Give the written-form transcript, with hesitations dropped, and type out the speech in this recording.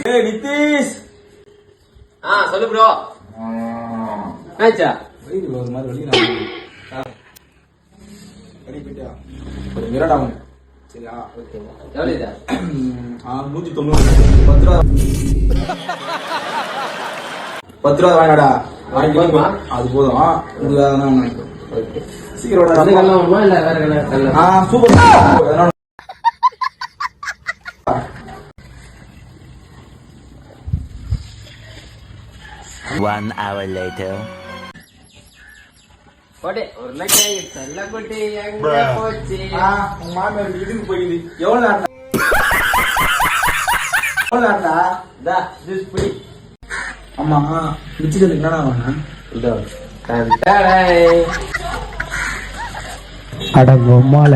ஏய் நிதிஷ். சொல்லு ப்ரோ. ஆச்சா ஒரு மாதிரி வெளியே ஒரு மிரடாவும் சரியா? ஓகே. எவ்வளவு இதா? 190. 10 ரூபா வாங்கிடா. வாங்கிக்கோமா? அது போதும். வாங்கிக்கோ. சீக்கிரம் கல்லமா இல்ல வேற கல்ல? சூப்பர். 1 hour later. போடே ஒரு லட்சம் தள்ள கொட்டி எங்க போச்சு? உங்க மாமியார் இதுக்கு போயிடுது. எவ்வளவு நேரம்டா? டா ஜூஸ் புடி. ஆமா மிச்சத்துக்கு என்னடா வாங்க? இதோ டேய் அட பொம்மால